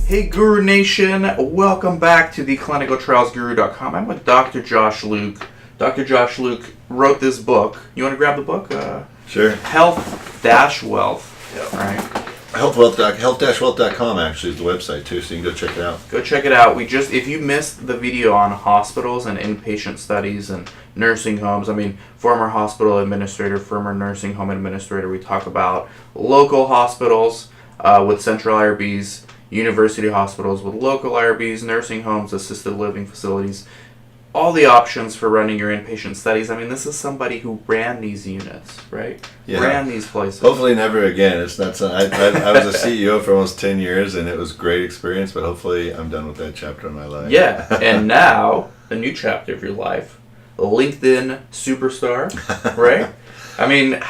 Hey Guru Nation, welcome back to the clinicaltrialsguru.com. I'm with Dr. Josh Luke. Dr. Josh Luke wrote this book. You want to grab the book? Sure. Health-Wealth. Yep. Right. Health-Wealth.com actually is the website too, so you can go check it out. Go check it out. If you missed the video on hospitals and inpatient studies and nursing homes, former hospital administrator, former nursing home administrator, we talk about local hospitals with central IRBs, university hospitals with local IRBs, nursing homes, assisted living facilities, all the options for running your inpatient studies. This is somebody who ran these units, right? Yeah. Ran these places. Hopefully never again. It's not. I was a CEO for almost 10 years, and it was a great experience, but hopefully I'm done with that chapter of my life. Yeah, and now, a new chapter of your life, a LinkedIn superstar, right? When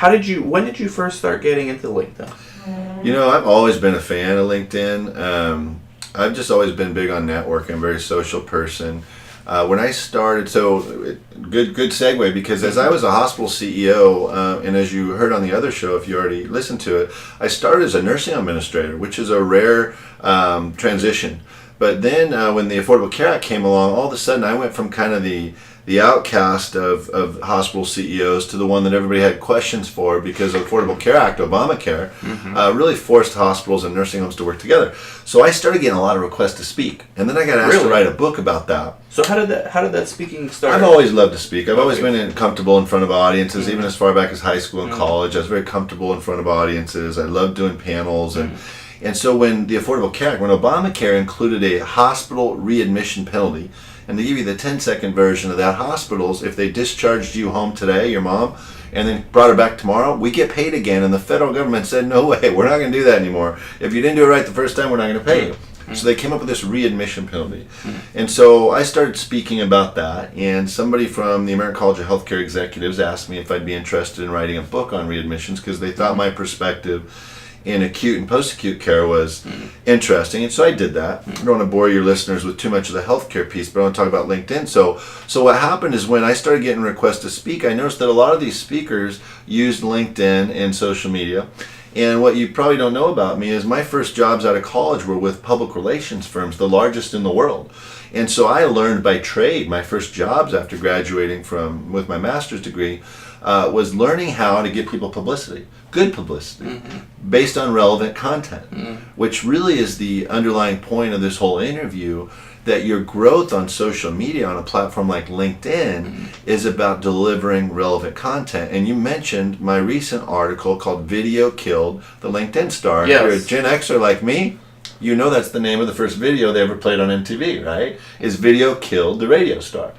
did you first start getting into LinkedIn? I've always been a fan of LinkedIn. I've just always been big on networking. I'm a very social person. When I started, good segue, because as I was a hospital CEO, and as you heard on the other show, if you already listened to it, I started as a nursing home administrator, which is a rare transition. But then when the Affordable Care Act came along, all of a sudden I went from kind of the outcast of hospital CEOs to the one that everybody had questions for, because the Affordable Care Act, Obamacare, really forced hospitals and nursing homes to work together. So I started getting a lot of requests to speak, and then I got asked to write a book about that. So how did that speaking start? I've always loved to speak. I've always been comfortable in front of audiences, even as far back as high school and college. I was very comfortable in front of audiences. I loved doing panels, and so when the Affordable Care Act, when Obamacare included a hospital readmission penalty, and to give you the 10-second version of that, hospitals, if they discharged you home today, your mom, and then brought her back tomorrow, we get paid again. And the federal government said, no way, we're not going to do that anymore. If you didn't do it right the first time, we're not going to pay you. So they came up with this readmission penalty. And so I started speaking about that, and somebody from the American College of Healthcare Executives asked me if I'd be interested in writing a book on readmissions, because they thought my perspective in acute and post-acute care was interesting, and so I did that. I don't want to bore your listeners with too much of the healthcare piece, but I want to talk about LinkedIn. So what happened is, when I started getting requests to speak, I noticed that a lot of these speakers used LinkedIn and social media. And what you probably don't know about me is my first jobs out of college were with public relations firms, the largest in the world. And so I learned by trade. My first jobs after graduating with my master's degree was learning how to give people publicity, good publicity, based on relevant content, which really is the underlying point of this whole interview, that your growth on social media on a platform like LinkedIn is about delivering relevant content. And you mentioned my recent article called Video Killed the LinkedIn Star. Yes. If you're a Gen Xer like me, you know that's the name of the first video they ever played on MTV, right? Is Video Killed the Radio Star.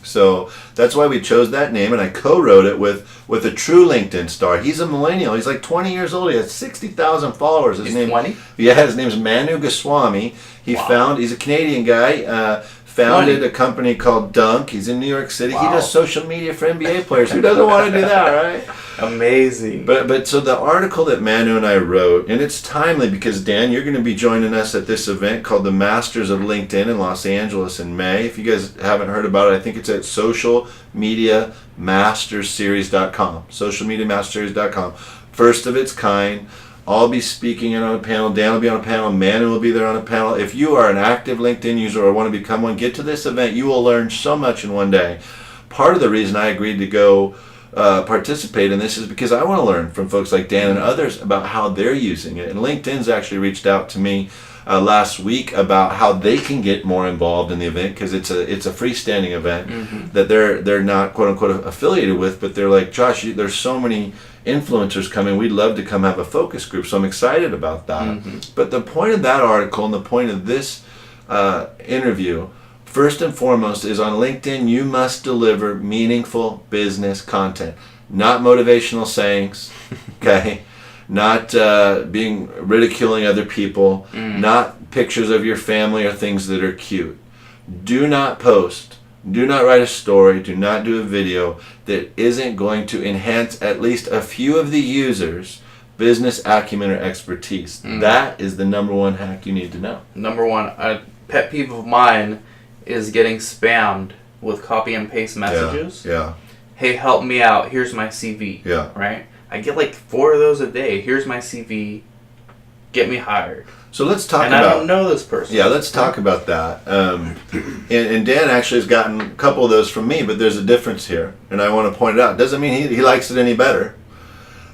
So that's why we chose that name, and I co-wrote it with a true LinkedIn star. He's a millennial. He's like 20 years old. He has 60,000 followers. He's 20? Yeah, his name's Manu Goswami. He's a Canadian guy, founded a company called Dunk. He's in New York City. He does social media for NBA players. Who doesn't want to do that, right? Amazing. But so the article that Manu and I wrote, and it's timely because, Dan, you're going to be joining us at this event called the Masters of LinkedIn in Los Angeles in May. If you guys haven't heard about it, I think it's at socialmediamastersseries.com. Socialmediamastersseries.com. First of its kind. I'll be speaking on a panel. Dan will be on a panel. Manu will be there on a panel. If you are an active LinkedIn user or want to become one, get to this event. You will learn so much in one day. Part of the reason I agreed to go participate in this is because I want to learn from folks like Dan and others about how they're using it. And LinkedIn's actually reached out to me last week about how they can get more involved in the event, because it's a freestanding event that they're not quote unquote affiliated with, but they're like, Josh, there's so many influencers coming, we'd love to come have a focus group. So I'm excited about that. But the point of that article and the point of this interview, first and foremost, is on LinkedIn, you must deliver meaningful business content, not motivational sayings, okay? Not ridiculing other people, not pictures of your family or things that are cute. Do not post, do not write a story, do not do a video that isn't going to enhance at least a few of the users' business acumen or expertise. That is the number one hack you need to know. Number one, a pet peeve of mine is getting spammed with copy and paste messages. Yeah. Hey, help me out. Here's my CV. Yeah. Right? I get like 4 of those a day. Here's my CV. get me hired. So let's talk And about. I don't know this person. Yeah, let's talk about that. And Dan actually has gotten a couple of those from me, but there's a difference here, and I want to point it out. Doesn't mean he likes it any better,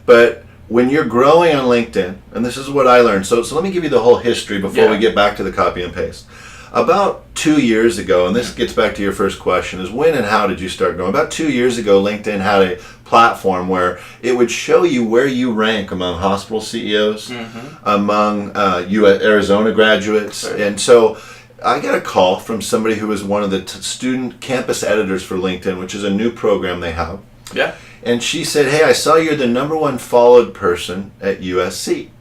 but when you're growing on LinkedIn, and this is what I learned. So let me give you the whole history before we get back to the copy and paste. About 2 years ago, and this gets back to your first question, is when and how did you start growing? About 2 years ago, LinkedIn had a platform where it would show you where you rank among hospital CEOs, among Arizona graduates. Right. And so I got a call from somebody who was one of the student campus editors for LinkedIn, which is a new program they have. Yeah. And she said, hey, I saw you're the #1 followed person at USC.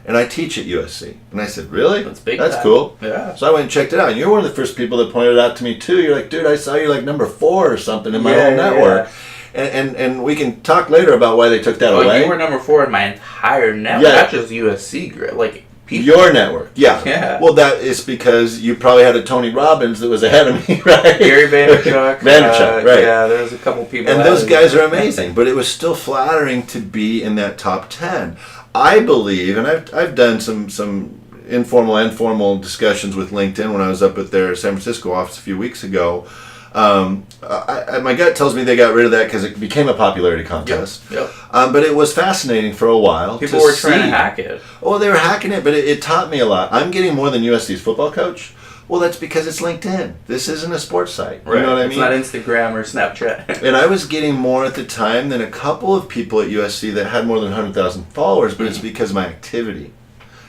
And I teach at USC. And I said, really? That's big. That's cool. Yeah. So I went and checked it out. And you're one of the first people that pointed it out to me, too. You're like, dude, I saw you like number 4 or something in my whole network. And we can talk later about why they took that away. You were number 4 in my entire network, not just USC. Like, people. Your network, yeah. Well, that is because you probably had a Tony Robbins that was ahead of me, right? Gary Vaynerchuk. Right. Yeah, there's a couple people. And those guys are amazing, but it was still flattering to be in that top 10. I believe, and I've done some informal and formal discussions with LinkedIn when I was up at their San Francisco office a few weeks ago. My gut tells me they got rid of that because it became a popularity contest. Yep. But it was fascinating for a while. People were trying to hack it. Oh, they were hacking it, but it taught me a lot. I'm getting more than USC's football coach. Well, that's because it's LinkedIn. This isn't a sports site. You know what I mean? It's not Instagram or Snapchat. And I was getting more at the time than a couple of people at USC that had more than 100,000 followers, but it's because of my activity.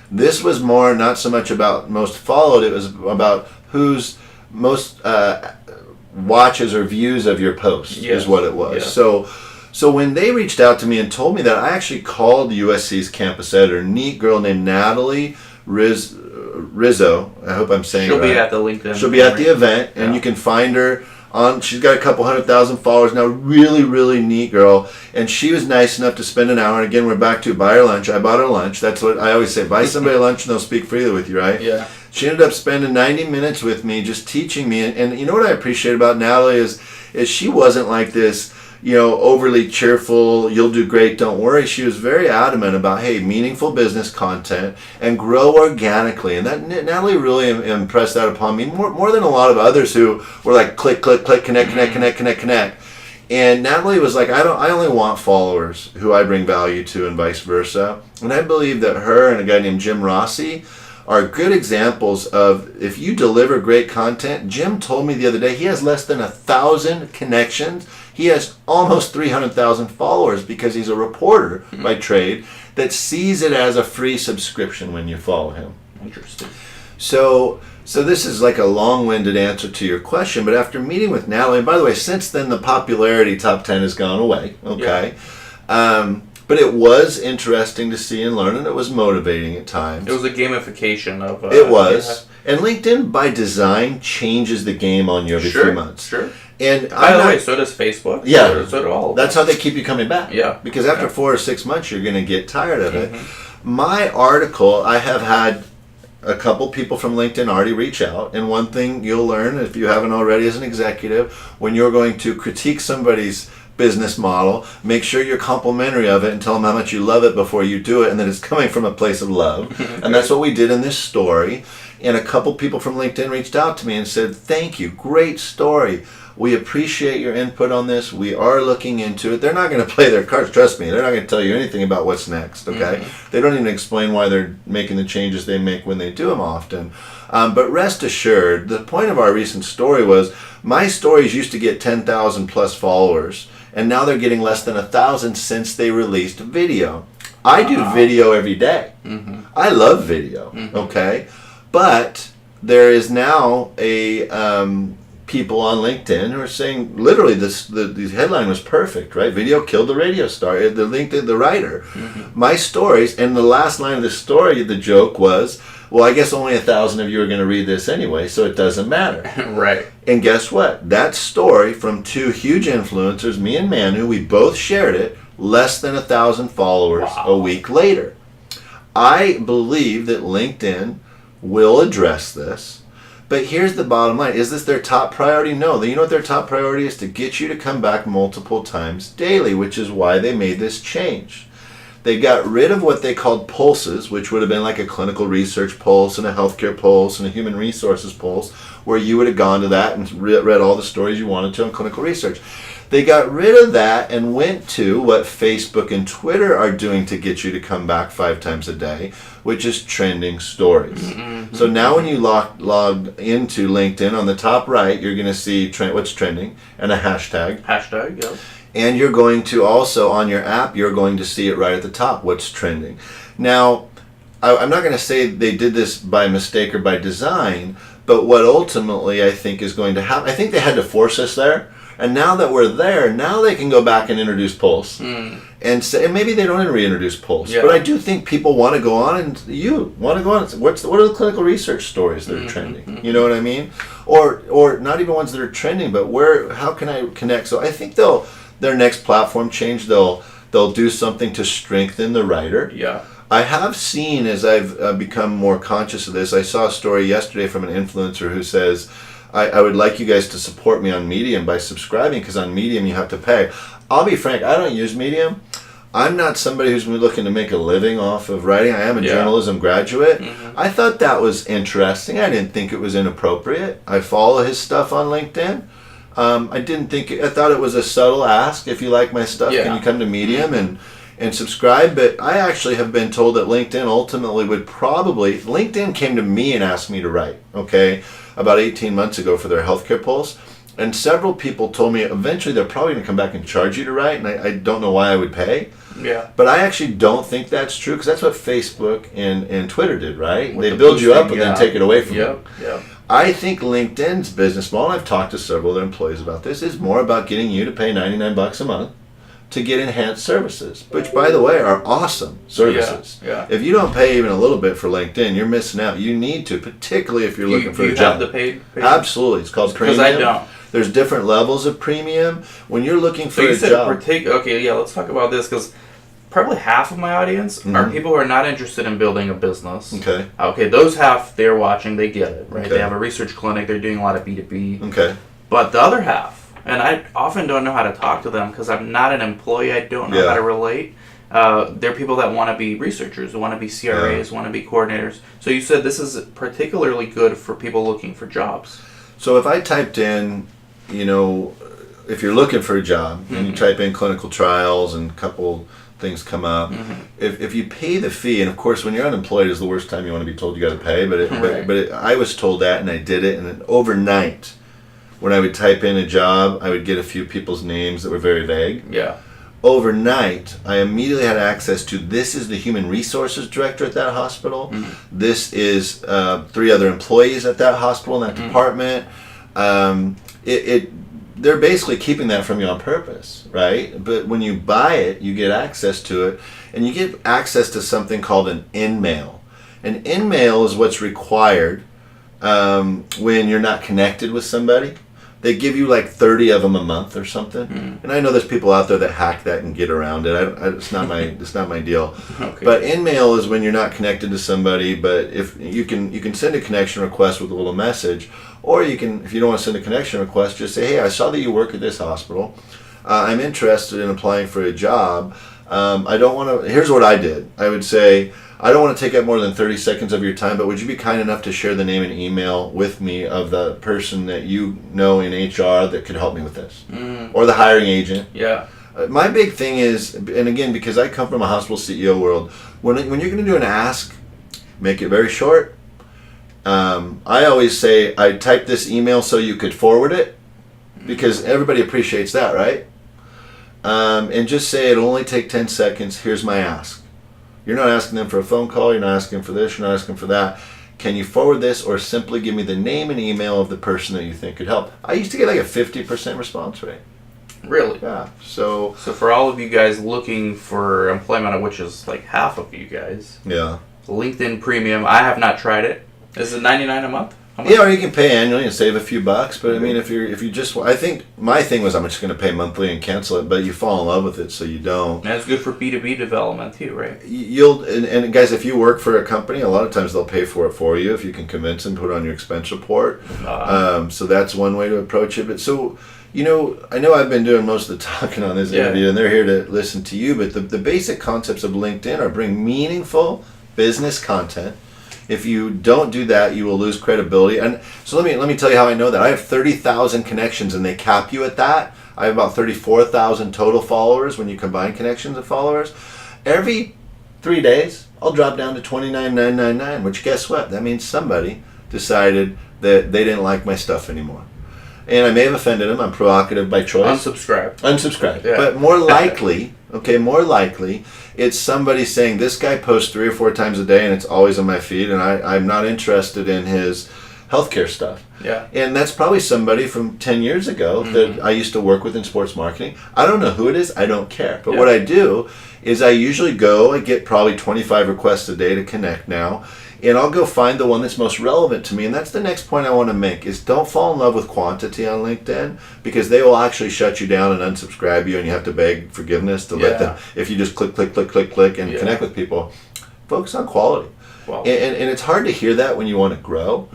This was more not so much about most followed, it was about who's most watches or views of your post is what it was. Yeah. So when they reached out to me and told me that, I actually called USC's campus editor, neat girl named Natalie Rizzo. I hope I'm saying it right. She'll be at the LinkedIn. She'll be at the event, and you can find her on. She's got a couple 100,000 followers now. Really, really neat girl. And she was nice enough to spend an hour. And again, we're back to buy her lunch. I bought her lunch. That's what I always say. Buy somebody lunch, and they'll speak freely with you, right? Yeah. She ended up spending 90 minutes with me, just teaching me. And you know what I appreciate about Natalie is she wasn't like this, overly cheerful, you'll do great, don't worry. She was very adamant about, hey, meaningful business content and grow organically. And that Natalie really impressed that upon me more than a lot of others who were like click, click, click, connect. And Natalie was like, I only want followers who I bring value to and vice versa. And I believe that her and a guy named Jim Rossi are good examples of if you deliver great content. Jim told me the other day he has less than 1,000 connections. He has almost 300,000 followers because he's a reporter by trade that sees it as a free subscription when you follow him. Interesting. So this is like a long-winded answer to your question, but after meeting with Natalie, and by the way, since then the popularity top 10 has gone away, okay? Yeah. But it was interesting to see and learn, and it was motivating at times. It was a gamification of... it was. Yeah. And LinkedIn, by design, changes the game on you every few months. Sure. And by the way, so does Facebook. Yeah. So do all of That's how they keep you coming back. Yeah. Because after 4 or 6 months, you're going to get tired of it. My article, I have had a couple people from LinkedIn already reach out. And one thing you'll learn, if you haven't already as an executive, when you're going to critique somebody's business model, make sure you're complimentary of it and tell them how much you love it before you do it and that it's coming from a place of love. And that's what we did in this story. And a couple people from LinkedIn reached out to me and said, thank you, great story. We appreciate your input on this. We are looking into it. They're not going to play their cards. Trust me, they're not going to tell you anything about what's next, okay? They don't even explain why they're making the changes they make when they do them often. But rest assured, the point of our recent story was my stories used to get 10,000 plus followers, and now they're getting less than 1,000 since they released video. I do video every day. I love video, okay? But there is now a people on LinkedIn who are saying literally the headline was perfect, right? Video killed the radio star, the LinkedIn, the writer. My stories, and the last line of the story, the joke was, well, I guess only 1,000 of you are going to read this anyway, so it doesn't matter. Right. And guess what? That story from 2 huge influencers, me and Manu, we both shared it, less than 1,000 followers a week later. I believe that LinkedIn will address this, but here's the bottom line. Is this their top priority? No. You know what their top priority is? To get you to come back multiple times daily, which is why they made this change. They got rid of what they called pulses, which would have been like a clinical research pulse and a healthcare pulse and a human resources pulse, where you would have gone to that and read all the stories you wanted to on clinical research. They got rid of that and went to what Facebook and Twitter are doing to get you to come back 5 times a day, which is trending stories. Mm-hmm. So now when you log into LinkedIn, on the top right, you're going to see what's trending and a hashtag. Hashtag, yeah. And you're going to also, on your app, you're going to see it right at the top, what's trending. Now, I'm not going to say they did this by mistake or by design, but what ultimately I think is going to happen, I think they had to force us there. And now that we're there, now they can go back and introduce Pulse. And say, and maybe they don't reintroduce Pulse. Yeah. But I do think people want to go on and what are the clinical research stories that are trending? You know what I mean? Or not even ones that are trending, but how can I connect? So I think their next platform change, they'll do something to strengthen the writer. Yeah. I have seen, as I've become more conscious of this, I saw a story yesterday from an influencer who says, I would like you guys to support me on Medium by subscribing, because on Medium you have to pay. I'll be frank, I don't use Medium. I'm not somebody who's looking to make a living off of writing. I am a journalism graduate. I thought that was interesting. I didn't think it was inappropriate. I follow his stuff on LinkedIn. I thought it was a subtle ask. If you like my stuff, can you come to Medium and subscribe? But I actually have been told that LinkedIn ultimately LinkedIn came to me and asked me to write, okay, about 18 months ago for their healthcare pulse. And several people told me eventually they're probably going to come back and charge you to write, and I don't know why I would pay. Yeah. But I actually don't think that's true, because that's what Facebook and Twitter did, right? They build you up and then take it away from you. Yeah. I think LinkedIn's business model, I've talked to several of their employees about this, is more about getting you to pay $99 a month to get enhanced services, which, by the way, are awesome services. Yeah. If you don't pay even a little bit for LinkedIn, you're missing out. You need to, particularly if you're looking for a job. You have the paid? Absolutely. It's called premium. Because I don't. There's different levels of premium. When you're looking for a job. Okay, yeah, let's talk about this, because probably half of my audience are people who are not interested in building a business. Okay. Okay, those half, they're watching, they get it, right? Okay. They have a research clinic, they're doing a lot of B2B. Okay. But the other half, and I often don't know how to talk to them because I'm not an employee, I don't know how to relate. They're people that want to be researchers, want to be CRAs, want to be coordinators. So you said this is particularly good for people looking for jobs. So if I typed in, if you're looking for a job and you type in clinical trials and a couple things come up, if you pay the fee, and of course when you're unemployed is the worst time you want to be told you got to pay, but I was told that and I did it, and then overnight when I would type in a job, I would get a few people's names that were very vague. Yeah. Overnight, I immediately had access to, this is the human resources director at that hospital. This is 3 other employees at that hospital in that department. They're basically keeping that from you on purpose, right? But when you buy it, you get access to it, and you get access to something called an in-mail. An in-mail is what's required when you're not connected with somebody. They give you like 30 of them a month or something. And I know there's people out there that hack that and get around it. It's not my deal. Okay. But in-mail is when you're not connected to somebody, but if you can send a connection request with a little message, or you can, if you don't want to send a connection request, just say, hey, I saw that you work at this hospital. I'm interested in applying for a job. Here's what I did. I would say, I don't want to take up more than 30 seconds of your time, but would you be kind enough to share the name and email with me of the person that you know in HR that could help me with this? Or the hiring agent. Yeah. My big thing is, and again, because I come from a hospital CEO world, when you're going to do an ask, make it very short. I always say, I typed this email so you could forward it, because everybody appreciates that, right? And just say, it'll only take 10 seconds, here's my ask. You're not asking them for a phone call, you're not asking for this, you're not asking for that. Can you forward this, or simply give me the name and email of the person that you think could help? I used to get like a 50% response rate. Really? Yeah. So for all of you guys looking for employment, which is like half of you guys. Yeah. LinkedIn Premium, I have not tried it. Is it $99 a month? Yeah, or you can pay annually and save a few bucks. But I mean, if you just, I think my thing was I'm just going to pay monthly and cancel it. But you fall in love with it, so you don't. And it's good for B2B development too, right? And guys, if you work for a company, a lot of times they'll pay for it for you if you can convince them, put it on your expense report. So that's one way to approach it. But so You know, I know I've been doing most of the talking on this interview, and they're here to listen to you, but the basic concepts of LinkedIn are bring meaningful business content. If you don't do that, you will lose credibility. And so let me tell you how I know that. I have 30,000 connections, and they cap you at that. I have about 34,000 total followers when you combine connections and followers. Every 3 days, I'll drop down to 29,999, which guess what? That means somebody decided that they didn't like my stuff anymore. And I may have offended them. I'm provocative by choice. Unsubscribe. Yeah. But more likely, it's somebody saying, this guy posts 3 or 4 times a day and it's always on my feed, and I'm not interested in his healthcare stuff. Yeah. And that's probably somebody from 10 years ago that I used to work with in sports marketing. I don't know who it is. I don't care. But what I do is I usually I get probably 25 requests a day to connect now. And I'll go find the one that's most relevant to me. And that's the next point I want to make is don't fall in love with quantity on LinkedIn, because they will actually shut you down and unsubscribe you, and you have to beg forgiveness to let them, if you just click and connect with people. Focus on quality. Wow. And it's hard to hear that when you want to grow.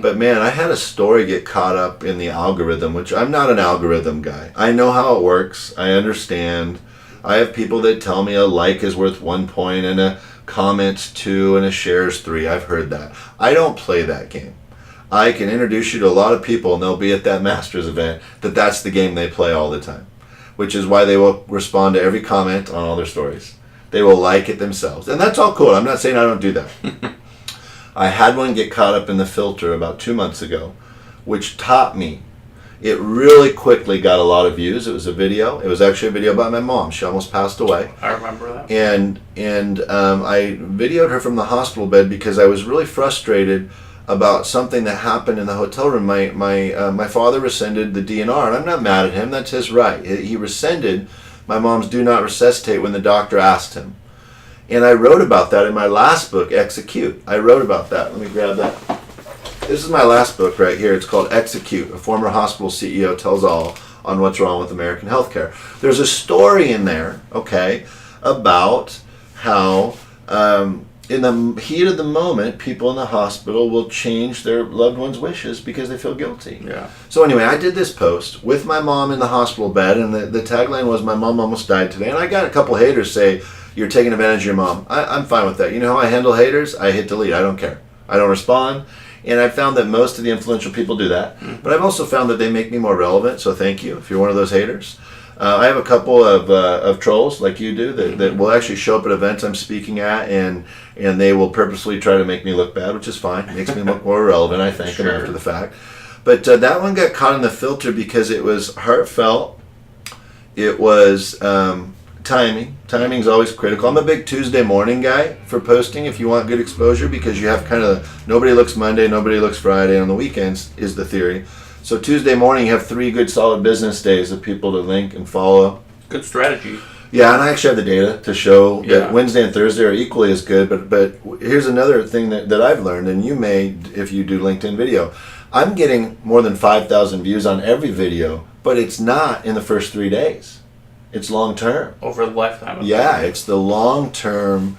But man, I had a story get caught up in the algorithm, which I'm not an algorithm guy. I know how it works. I understand. I have people that tell me a like is worth 1 point and a comment's 2 and a share's 3. I've heard that. I don't play that game. I can introduce you to a lot of people, and they'll be at that Masters event, that's the game they play all the time, which is why they will respond to every comment on all their stories. They will like it themselves, and that's all cool. I'm not saying I don't do that. I had one get caught up in the filter about 2 months ago, which taught me. It really quickly got a lot of views. It was a video. It was actually a video about my mom. She almost passed away. I remember that. And I videoed her from the hospital bed because I was really frustrated about something that happened in the hotel room. My father rescinded the DNR, and I'm not mad at him. That's his right. He rescinded my mom's do not resuscitate when the doctor asked him. And I wrote about that in my last book, Execute. I wrote about that. Let me grab that. This is my last book right here. It's called Execute, a former hospital CEO tells all on what's wrong with American healthcare. There's a story in there, okay, about how in the heat of the moment, people in the hospital will change their loved one's wishes because they feel guilty. Yeah. So anyway, I did this post with my mom in the hospital bed, and the tagline was, my mom almost died today. And I got a couple haters say, you're taking advantage of your mom. I'm fine with that. You know how I handle haters? I hit delete. I don't care. I don't respond. And I've found that most of the influential people do that. But I've also found that they make me more relevant, so thank you if you're one of those haters. I have a couple of trolls like you do that will actually show up at events I'm speaking at, and they will purposely try to make me look bad, which is fine. It makes me look more relevant, I thank them after the fact. But that one got caught in the filter because it was heartfelt. It was timing. Timing's always critical. I'm a big Tuesday morning guy for posting if you want good exposure, because you have kind of nobody looks Monday, nobody looks Friday. On the weekends is the theory. So Tuesday morning you have 3 good solid business days of people to link and follow. Good strategy. Yeah, and I actually have the data to show that Wednesday and Thursday are equally as good. But here's another thing that I've learned, and you may if you do LinkedIn video. I'm getting more than 5,000 views on every video, but it's not in the first 3 days. It's long term. Over the lifetime of it's the long term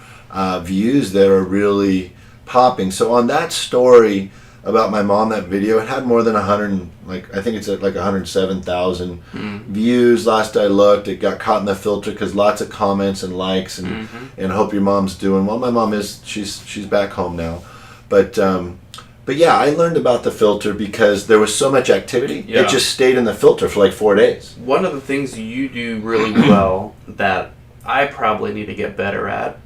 views that are really popping. So on that story about my mom, that video, it had more than 100, I think it's at 107,000 views last I looked. It got caught in the filter because lots of comments and likes and hope your mom's doing well. My mom she's back home now, but yeah, I learned about the filter because there was so much activity. It just stayed in the filter for 4 days. One of the things you do really well that I probably need to get better at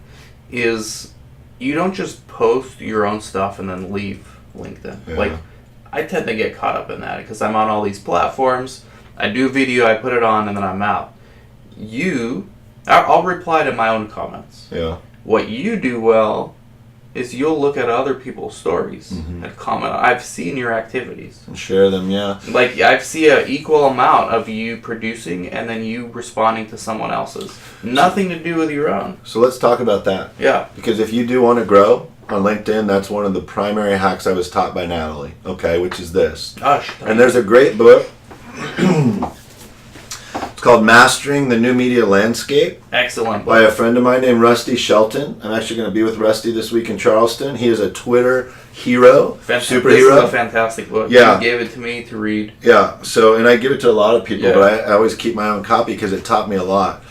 is you don't just post your own stuff and then leave LinkedIn. Yeah. I tend to get caught up in that because I'm on all these platforms. I do a video, I put it on, and then I'm out. I'll reply to my own comments. Yeah. What you do well is you'll look at other people's stories and comment. I've seen your activities. And share them, yeah. I see an equal amount of you producing and then you responding to someone else's. Nothing to do with your own. So let's talk about that. Yeah. Because if you do want to grow on LinkedIn, that's one of the primary hacks I was taught by Natalie, okay, which is this. Gosh. And there's a great book. It's called Mastering the New Media Landscape Excellent. by a friend of mine named Rusty Shelton. I'm actually going to be with Rusty this week in Charleston. He is a Twitter hero, superhero. This is a fantastic book. Yeah. You gave it to me to read. Yeah, so, and I give it to a lot of people, Yeah. but I always keep my own copy because it taught me a lot.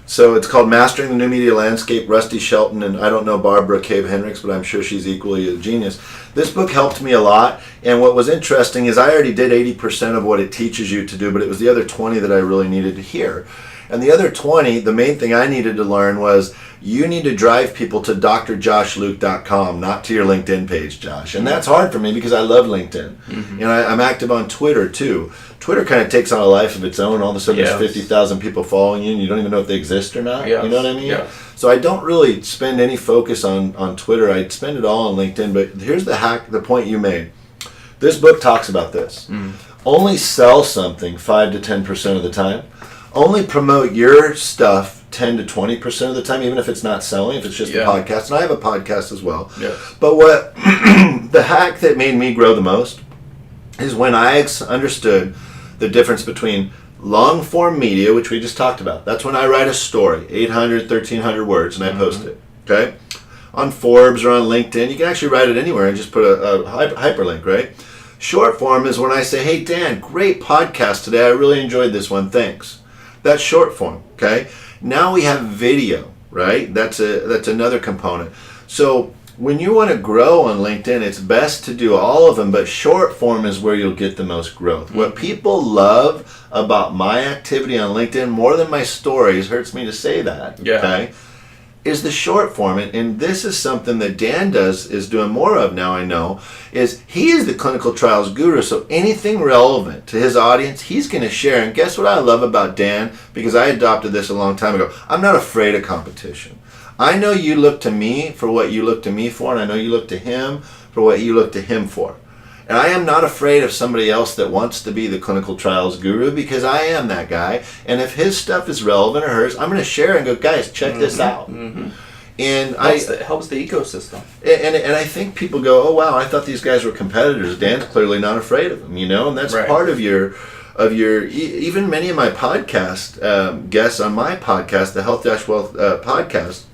So it's called Mastering the New Media Landscape, Rusty Shelton, and I don't know Barbara Cave Hendricks, but I'm sure she's equally a genius. This book helped me a lot, and what was interesting is I already did 80% of what it teaches you to do, but it was the other 20 that I really needed to hear. And the other 20, the main thing I needed to learn was you need to drive people to drjoshluke.com, not to your LinkedIn page, Josh. And that's hard for me because I love LinkedIn. And I'm active on Twitter, too. Twitter kind of takes on a life of its own. All of a sudden, there's 50,000 people following you, and you don't even know if they exist or not. Yes. You know what I mean? Yes. So I don't really spend any focus on Twitter. I spend it all on LinkedIn. But here's the point you made. This book talks about this. Only sell something 5 to 10% of the time. Only promote your stuff 10 to 20% of the time, even if it's not selling, if it's just a podcast. And I have a podcast as well. Yeah. But what the hack that made me grow the most is when I understood the difference between long form media, which we just talked about. That's when I write a story, 800, 1,300 words, and I post it. Okay? On Forbes or on LinkedIn, you can actually write it anywhere and just put a hyperlink, right? Short form is when I say, hey, Dan, great podcast today. I really enjoyed this one. Thanks. That's short form, okay? Now we have video, right? That's another component. So when you want to grow on LinkedIn, it's best to do all of them, but short form is where you'll get the most growth. What people love about my activity on LinkedIn, more than my stories, hurts me to say that, okay, is the short form. And this is something that Dan is doing more of now, I know, is he is the clinical trials guru, so anything relevant to his audience, he's going to share. And guess what I love about Dan? Because I adopted this a long time ago. I'm not afraid of competition. I know you look to me for what you look to me for, and I know you look to him for what you look to him for. And I am not afraid of somebody else that wants to be the clinical trials guru, because I am that guy. And if his stuff is relevant or hers, I'm going to share and go, guys, check this out. And it helps the ecosystem. And I think people go, oh wow, I thought these guys were competitors. Dan's clearly not afraid of them, you know, and that's part of your even many of my podcast guests on my podcast, the Health-Wealth podcast.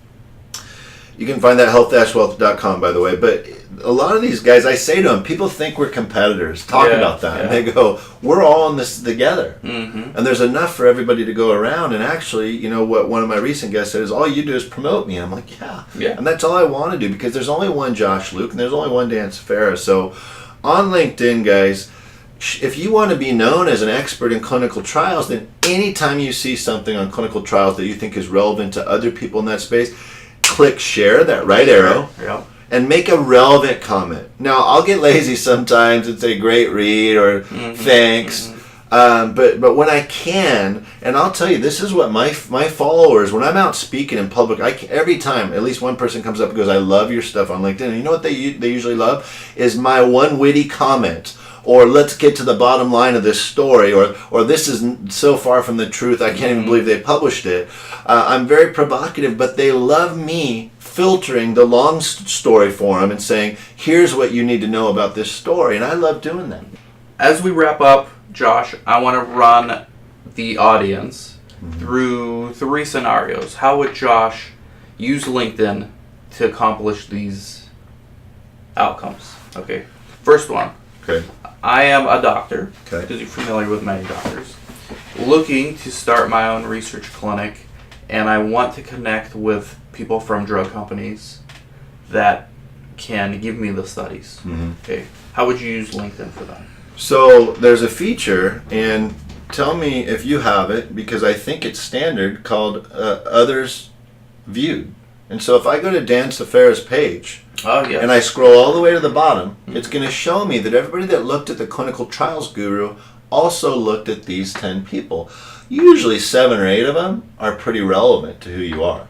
You can find that at health-wealth.com, by the way. But a lot of these guys, I say to them, people think we're competitors. Talk about that. And they go, we're all in this together. And there's enough for everybody to go around. And actually, you know, what one of my recent guests said is, all you do is promote me. And I'm like, yeah. And that's all I want to do, because there's only one Josh Luke and there's only one Dan Safara. So on LinkedIn, guys, if you want to be known as an expert in clinical trials, then anytime you see something on clinical trials that you think is relevant to other people in that space, click share, that right arrow, and make a relevant comment. Now, I'll get lazy sometimes and say great read or thanks, but when I can, and I'll tell you, this is what my followers, when I'm out speaking in public, every time at least one person comes up and goes, I love your stuff on LinkedIn. And you know what they usually love? Is my one witty comment, or let's get to the bottom line of this story, or this is so far from the truth, I can't even believe they published it. I'm very provocative, but they love me filtering the long story for them and saying, here's what you need to know about this story, and I love doing that. As we wrap up, Josh, I want to run the audience through 3 scenarios. How would Josh use LinkedIn to accomplish these outcomes? Okay. First one. Okay. I am a doctor, Okay. because you're familiar with many doctors, looking to start my own research clinic, and I want to connect with people from drug companies that can give me the studies. Okay. How would you use LinkedIn for that? So there's a feature, and tell me if you have it, because I think it's standard, called Others Viewed. And so if I go to Dan Safara's page, and I scroll all the way to the bottom, it's going to show me that everybody that looked at the clinical trials guru also looked at these 10 people. Usually 7 or 8 of them are pretty relevant to who you are.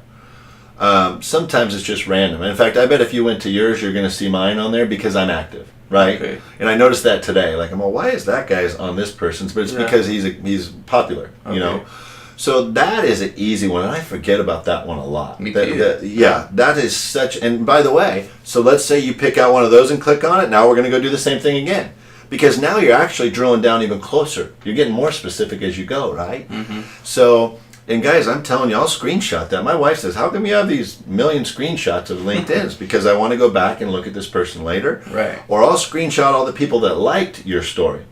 Sometimes it's just random. In fact, I bet if you went to yours, you're going to see mine on there because I'm active, right? Okay. And I noticed that today. Like, I'm like, why is that guy's on this person's? But it's because he's popular, you know. So that is an easy one, and I forget about that one a lot. Me too. That is such. And by the way, so let's say you pick out one of those and click on it. Now we're going to go do the same thing again. because now you're actually drilling down even closer. You're getting more specific as you go, right? So, and guys, I'm telling you, I'll screenshot that. My wife says, how come you have these million screenshots of LinkedIn's? Because I want to go back and look at this person later. Right. Or I'll screenshot all the people that liked your story.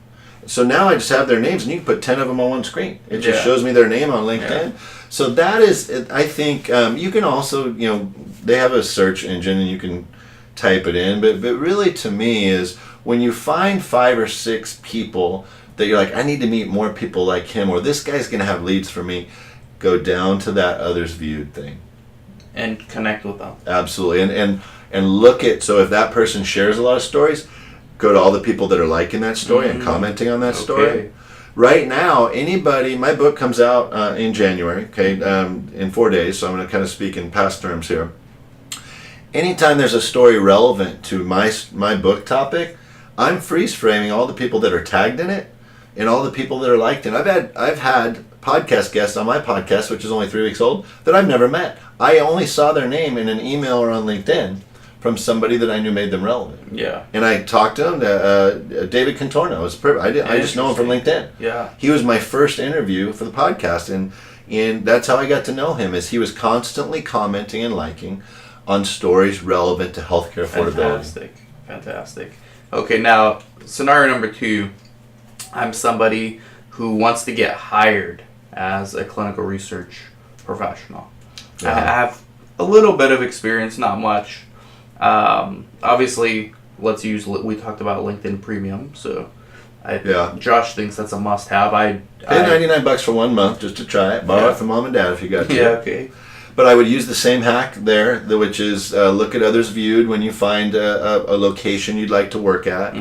So now I just have their names, and you can put 10 of them on one screen. It just shows me their name on LinkedIn. Yeah. So that is, I think, you can also, they have a search engine, and you can type it in. But really, to me, is when you find 5 or 6 people that you're like, I need to meet more people like him, or this guy's going to have leads for me, go down to that others viewed thing. And connect with them. Absolutely. And look at, so if that person shares a lot of stories, go to all the people that are liking that story and commenting on that story. Right now, anybody, my book comes out in January, in 4 days, so I'm going to kind of speak in past terms here. Anytime there's a story relevant to my book topic, I'm freeze framing all the people that are tagged in it and all the people that are liked. And I've had podcast guests on my podcast, which is only 3 weeks old, that I've never met. I only saw their name in an email or on LinkedIn from somebody that I knew made them relevant. Yeah. And I talked to him. David Contorno was perfect. I just know him from LinkedIn. Yeah. He was my first interview for the podcast, and that's how I got to know him. Is he was constantly commenting and liking on stories relevant to healthcare affordability. Fantastic. Okay, now scenario number 2. I'm somebody who wants to get hired as a clinical research professional. I have a little bit of experience, not much. Obviously, we talked about LinkedIn Premium, so Josh thinks that's a must-have. Pay $99 for 1 month just to try it. Borrow it from mom and dad if you got to. Yeah, okay. But I would use the same hack there, which is look at others viewed when you find a location you'd like to work at.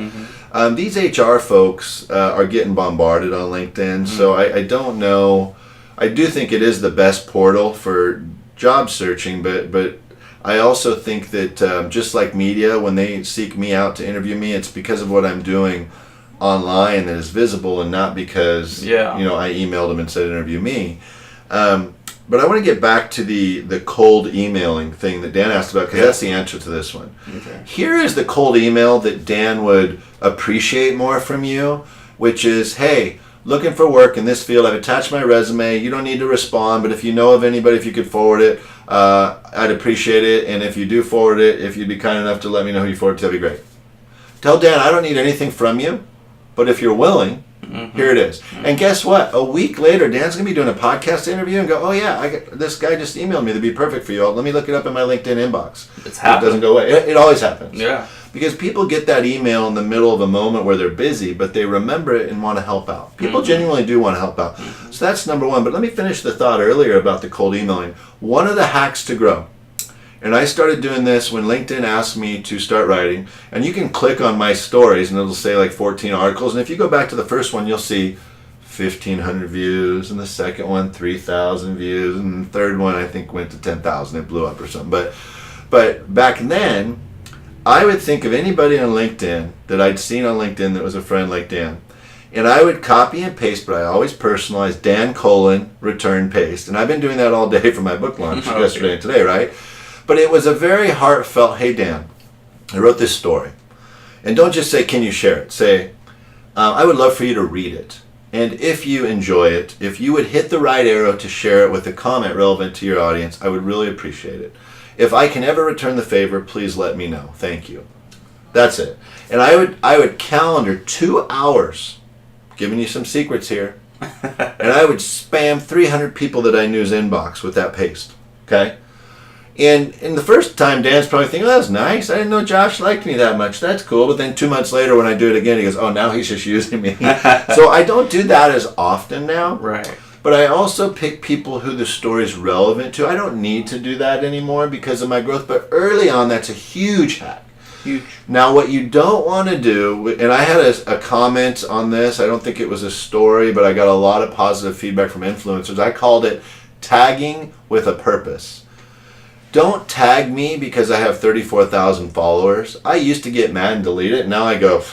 These HR folks are getting bombarded on LinkedIn, so I don't know. I do think it is the best portal for job searching, but I also think that just like media, when they seek me out to interview me, it's because of what I'm doing online that is visible, and not because I emailed them and said interview me. But I want to get back to the cold emailing thing that Dan asked about, because that's the answer to this one. Okay. Here is the cold email that Dan would appreciate more from you, which is, hey, looking for work in this field. I've attached my resume. You don't need to respond, but if you know of anybody, if you could forward it, I'd appreciate it. And if you do forward it, if you'd be kind enough to let me know who you forward it to, that'd be great. Tell Dan, I don't need anything from you, but if you're willing, here it is. And guess what? A week later, Dan's going to be doing a podcast interview and go, oh yeah, this guy just emailed me. That'd be perfect for you. Let me look it up in my LinkedIn inbox. It's happening. It doesn't go away. It always happens. Yeah. Because people get that email in the middle of a moment where they're busy, but they remember it and want to help out. People genuinely do want to help out. So that's number 1. But let me finish the thought earlier about the cold emailing. One of the hacks to grow, and I started doing this when LinkedIn asked me to start writing, and you can click on my stories and it'll say like 14 articles, and if you go back to the first one, you'll see 1,500 views, and the second one 3,000 views, and the third one I think went to 10,000. It blew up or something. But back then, I would think of anybody on LinkedIn that I'd seen on LinkedIn that was a friend like Dan, and I would copy and paste, but I always personalize Dan : return paste, and I've been doing that all day for my book launch yesterday and today, right? But it was a very heartfelt, hey Dan, I wrote this story, and don't just say, can you share it? Say, I would love for you to read it. And if you enjoy it, if you would hit the right arrow to share it with a comment relevant to your audience, I would really appreciate it. If I can ever return the favor, please let me know. Thank you. That's it. And I would calendar 2 hours, giving you some secrets here, and I would spam 300 people that I knew's inbox with that paste. Okay? And in the first time, Dan's probably thinking, oh, that's nice. I didn't know Josh liked me that much. That's cool. But then 2 months later, when I do it again, he goes, oh, now he's just using me. So I don't do that as often now. Right. But I also pick people who the story's relevant to. I don't need to do that anymore because of my growth. But early on, that's a huge hack. Huge. Now, what you don't want to do, and I had a comment on this. I don't think it was a story, but I got a lot of positive feedback from influencers. I called it tagging with a purpose. Don't tag me because I have 34,000 followers. I used to get mad and delete it. Now I go,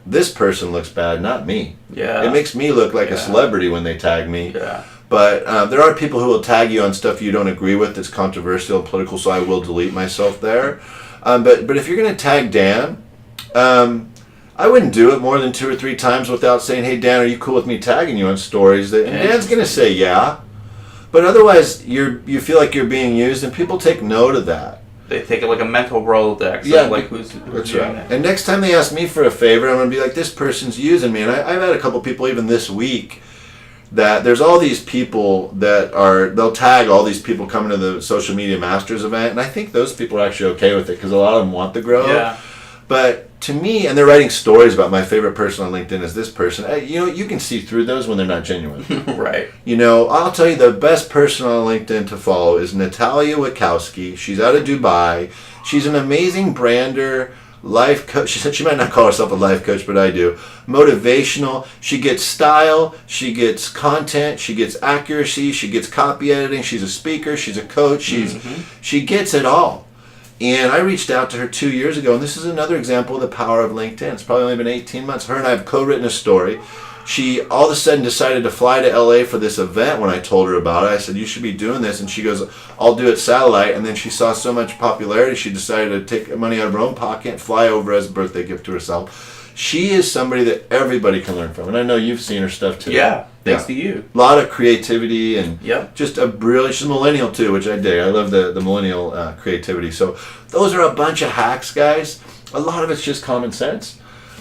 this person looks bad, not me. Yeah. It makes me look like a celebrity when they tag me. Yeah. But there are people who will tag you on stuff you don't agree with that's controversial and political, so I will delete myself there. But if you're going to tag Dan, I wouldn't do it more than 2 or 3 times without saying, "Hey Dan, are you cool with me tagging you on stories?" And Dan's gonna say yeah, but otherwise you feel like you're being used, and people take note of that. They take it like a mental Rolodex. Yeah, Of like who's That's doing right. it. And next time they ask me for a favor, I'm gonna be like, "This person's using me." And I've had a couple people even this week that there's all these people that they'll tag all these people coming to the Social Media Masters event, and I think those people are actually okay with it because a lot of them want the growth. Yeah. But to me, and they're writing stories about my favorite person on LinkedIn is this person. You can see through those when they're not genuine. Right. I'll tell you the best person on LinkedIn to follow is Natalia Wachowski. She's out of Dubai. She's an amazing brander, life coach. She might not call herself a life coach, but I do. Motivational. She gets style. She gets content. She gets accuracy. She gets copy editing. She's a speaker. She's a coach. She gets it all. And I reached out to her 2 years ago, and this is another example of the power of LinkedIn. It's probably only been 18 months. Her and I have co-written a story. She all of a sudden decided to fly to LA for this event when I told her about it. I said, "You should be doing this." And she goes, "I'll do it satellite." And then she saw so much popularity, she decided to take money out of her own pocket and fly over as a birthday gift to herself. She is somebody that everybody can learn from. And I know you've seen her stuff too. Yeah. Thanks to you. A lot of creativity and Yep. just a brilliant. She's a millennial too, which I dig. I love the millennial creativity. So those are a bunch of hacks, guys. A lot of it's just common sense.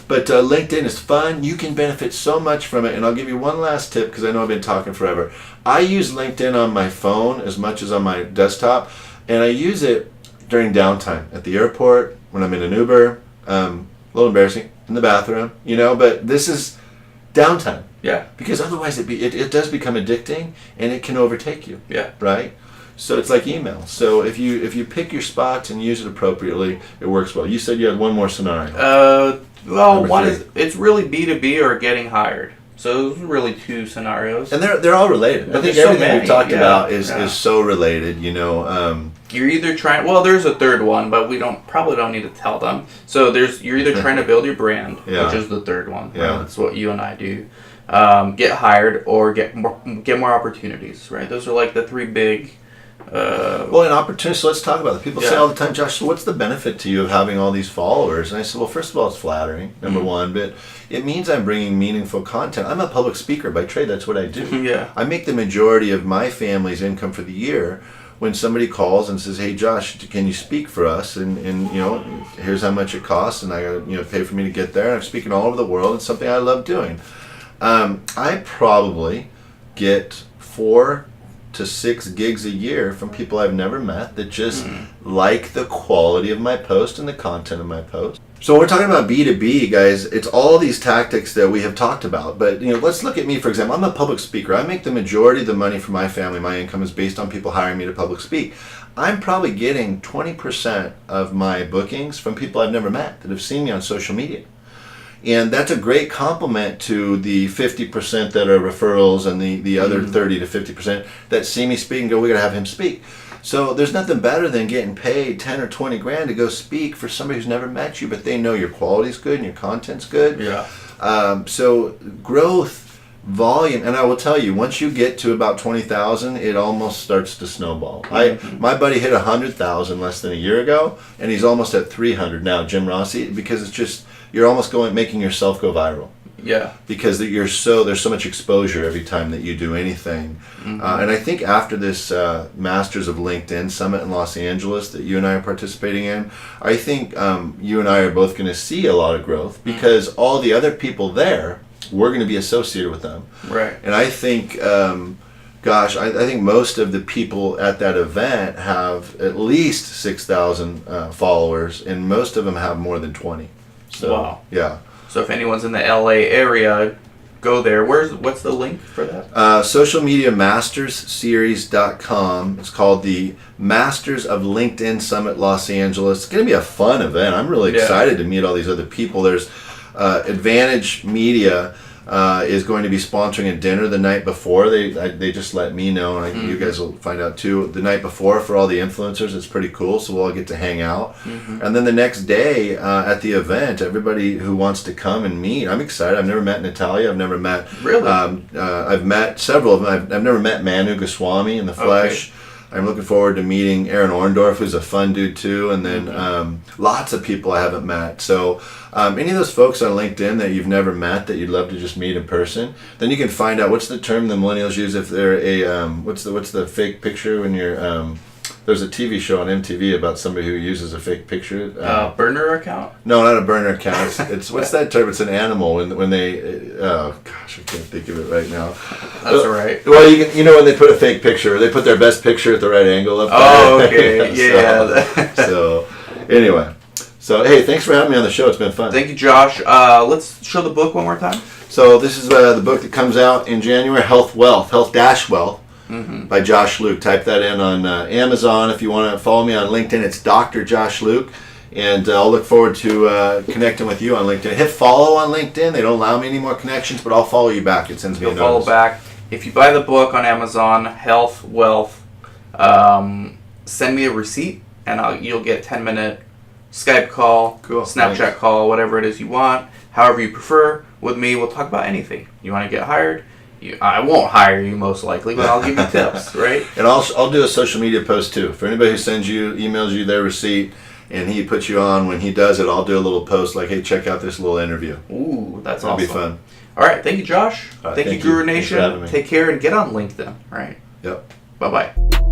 But LinkedIn is fun. You can benefit so much from it. And I'll give you one last tip because I know I've been talking forever. I use LinkedIn on my phone as much as on my desktop. And I use it during downtime at the airport, when I'm in an Uber. A little embarrassing, in the bathroom, but this is downtime. Yeah. Because otherwise it does become addicting and it can overtake you. Yeah. Right? So it's like email. So if you pick your spots and use it appropriately, it works well. You said you had one more scenario. Well, Number one 3. is it's really B2B or getting hired. So those are really 2 scenarios. And they're all related. I think There's so everything many, we've talked yeah, about is yeah. so related. You're either trying. Well, there's a third one, but we probably don't need to tell them. So you're either trying to build your brand, Yeah. which is the third one. Yeah. Right? That's what you and I do. Get hired or get more opportunities. Right. Those are like the 3 big. Well, an opportunity. So let's talk about it. People say all the time, "Josh, so what's the benefit to you of having all these followers?" And I said, "Well, first of all, it's flattering, number one, but it means I'm bringing meaningful content. I'm a public speaker by trade. That's what I do. Yeah. I make the majority of my family's income for the year when somebody calls and says, 'Hey, Josh, can you speak for us? And here's how much it costs, and I got pay for me to get there. And I'm speaking all over the world. It's something I love doing. I probably get 4 to 6 gigs a year from people I've never met that just like the quality of my post and the content of my post. So when we're talking about B2B, guys, it's all these tactics that we have talked about. But let's look at me, for example. I'm a public speaker. I make the majority of the money for my family. My income is based on people hiring me to public speak. I'm probably getting 20% of my bookings from people I've never met that have seen me on social media. And that's a great compliment to the 50% that are referrals and the other 30 to 50% that see me speak and go, "We got to have him speak." So there's nothing better than getting paid 10 or 20 grand to go speak for somebody who's never met you, but they know your quality's good and your content's good. Yeah. So growth, volume, and I will tell you, once you get to about 20,000, it almost starts to snowball. My buddy hit 100,000 less than a year ago, and he's almost at 300 now, Jim Rossi, because it's just, you're almost making yourself go viral. Yeah. Because there's so much exposure every time that you do anything. And I think after this Masters of LinkedIn Summit in Los Angeles that you and I are participating in, I think you and I are both going to see a lot of growth because all the other people there, we're going to be associated with them. Right. And I think, I think most of the people at that event have at least 6,000 followers, and most of them have more than 20. So, wow. Yeah. So if anyone's in the LA area, go there. What's the link for that? Socialmediamastersseries.com. It's called the Masters of LinkedIn Summit Los Angeles. It's going to be a fun event. I'm really excited to meet all these other people. There's Advantage Media is going to be sponsoring a dinner the night before. They just let me know, and you guys will find out too. The night before for all the influencers, it's pretty cool. So we'll all get to hang out, and then the next day at the event, everybody who wants to come and meet. I'm excited. I've never met Natalia. I've never met. Really? I've met several of them. I've never met Manu Goswami in the flesh. I'm looking forward to meeting Aaron Orndorff, who's a fun dude too, and then lots of people I haven't met. So any of those folks on LinkedIn that you've never met that you'd love to just meet in person, then you can find out what's the term the millennials use if they're a what's the fake picture when you're there's a TV show on MTV about somebody who uses a fake picture. Burner account? No, not a burner account. It's what's that term? It's an animal when they. Oh gosh, I can't think of it right now. That's all right. Well, you know when they put a fake picture, they put their best picture at the right angle up there. Oh, okay, yeah. so anyway, so hey, thanks for having me on the show. It's been fun. Thank you, Josh. Let's show the book one more time. So this is the book that comes out in January, Health Dash Wealth. By Josh Luke. Type that in on Amazon. If you want to follow me on LinkedIn, it's Dr. Josh Luke. And I'll look forward to connecting with you on LinkedIn. Hit follow on LinkedIn. They don't allow me any more connections, but I'll follow you back. It sends me a notice. Follow back. If you buy the book on Amazon, Health, Wealth, send me a receipt, and you'll get 10-minute Skype call, Cool. Snapchat Thanks. call, whatever it is you want, however you prefer. With me, we'll talk about anything. You want to get hired? I won't hire you most likely, but I'll give you tips, right? And I'll do a social media post too. For anybody who emails you their receipt, and he puts you on, when he does it, I'll do a little post like, hey, check out this little interview. Ooh, that's That'll awesome. be fun. All right, thank you, Josh. All right, thank you, thank Guru you. Thanks for having Nation. me. Take care and get on LinkedIn, right? Yep. Bye-bye.